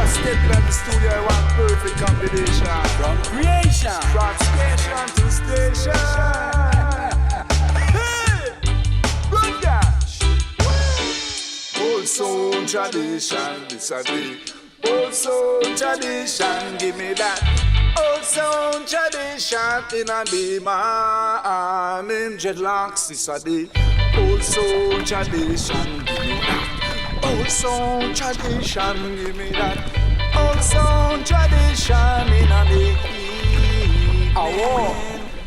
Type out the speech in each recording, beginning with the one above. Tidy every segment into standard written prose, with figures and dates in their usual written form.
stepping at the studio, I want perfect combination. From creation, From station to station. Hey, good gosh. Old soul tradition, this a be. Old soul tradition, give me that. Old soul tradition in a the morning, dreadlocks this a the. Old soul tradition, give me that. Old soul tradition, give me that. Old soul tradition in a the evening.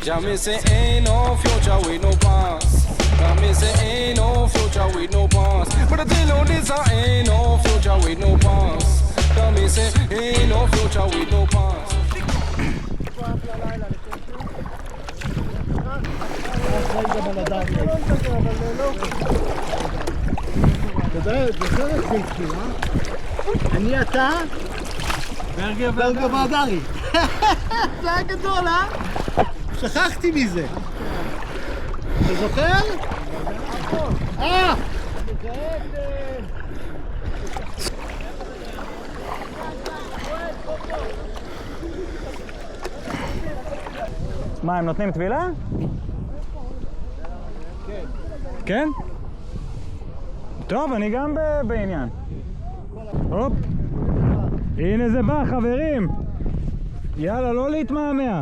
Jamie say ain't no future with no past. Jamie say ain't no future with no past. But I tell you this, ain't no future with no past. Jamie say ain't no future with no past. זה רציתי, אני אתה? ברגר ועדרי. זה היה גדול, שכחתי מזה. אתה זוכר? מה, הם נותנים טבילה? כן. כן? טוב, אני גם בעניין. הופ. הנה זה בא, חברים. יאללה, לא להתמהמה.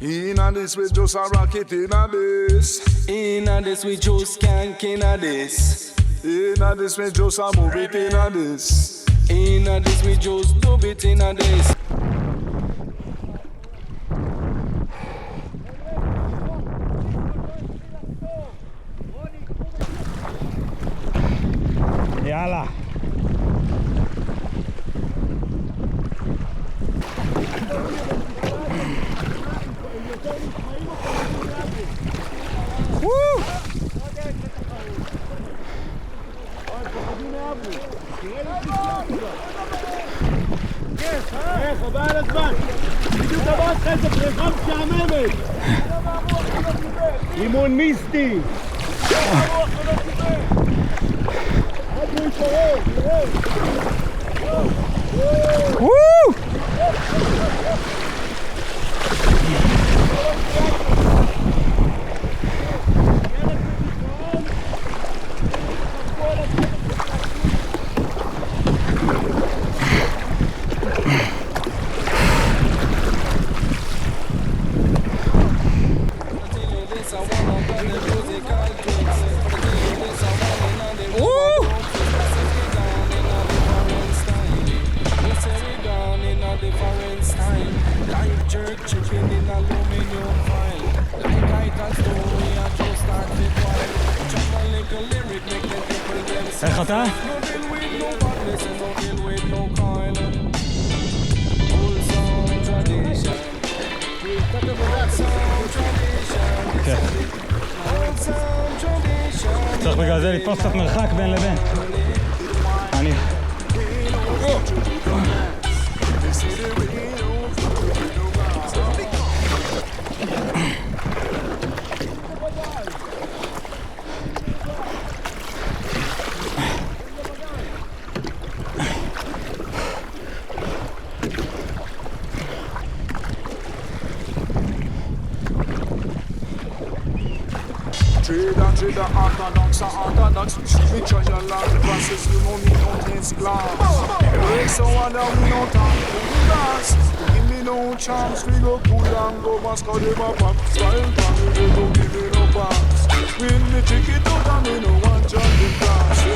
Inna this we just a rocket inna this. Inna this we just skank inna this. Inna this we just a move it inna this. Inna this we just do it inna this. יאללה. חבל על הזמן. בדיוק אמרת לך איזה בריכה משעממת. אימון מיסטי. עד הוא יתעורר, תראה. איך אתה? צריך בגלל זה לתפוס קצת מרחק בין לבין. אני... Trader, orthodox, we try your land process, you know me don't taste glass. Break so one down, we don't talk to the glass. Give me no chance, we go cool and go mask out the pop. Style family, they don't give me no pass. When me take it out, I me no one join the class. Who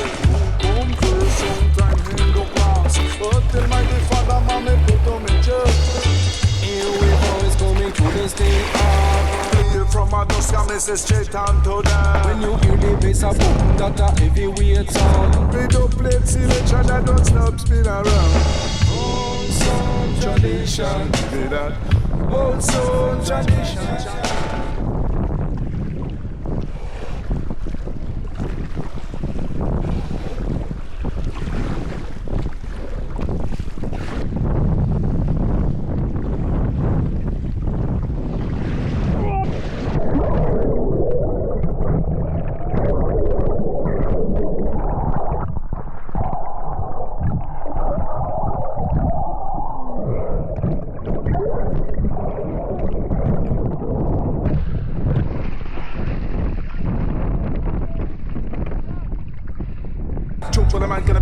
come first, sometime in the class. But tell my father, mommy, put on me church. Here we boys coming to the state of from a dusk and me say straight on to them. when you hear the bass a boom, that a heavyweight sound. We don't play selection that don't stop spin around. Old soul tradition, Be that old soul tradition.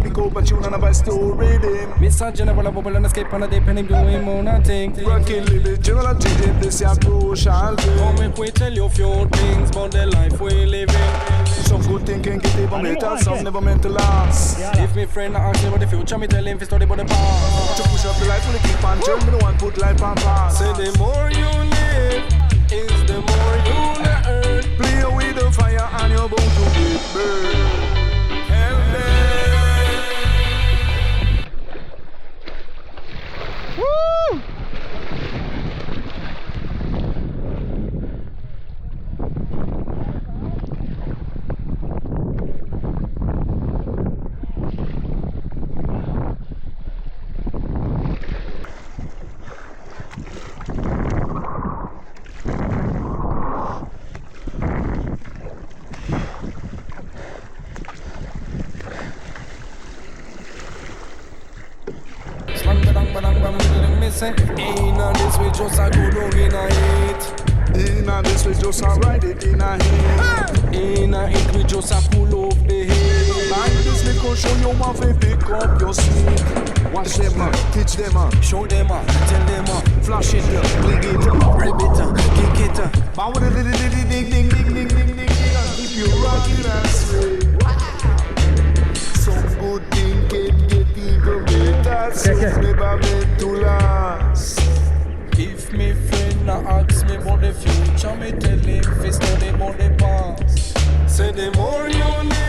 pick up a tune and a story them. Mr. General, a bubble and escape on a dip and him doing more nothing. Rockin' Lily, General G, this is crucial thing. Come make we tell you a few things about the life we live in. Some good thing can get even better, some never meant to last. If me friend ask me about the future, me tell him to study about the past. To push up the life, we keep on turn, me the one put life on fast. Say the more you live, is the more you learn. Play with the fire and you're bound to get burned. Hell Woo! Ain't on this we just a go down in a heat. in a this we just a ride it in a heat. In a heat we just a pull off the heat. Like this little show you want to pick up your sneak. Watch them teach them Show them tell them flash it bling it rip it, kick it. bow with the ding ding ding ding ding ding ding and keep you rocking and sway. Some good thing can get even better, so never meant to last. If me friend ask me about the future, me tell him fi study about the past. Say the more you live,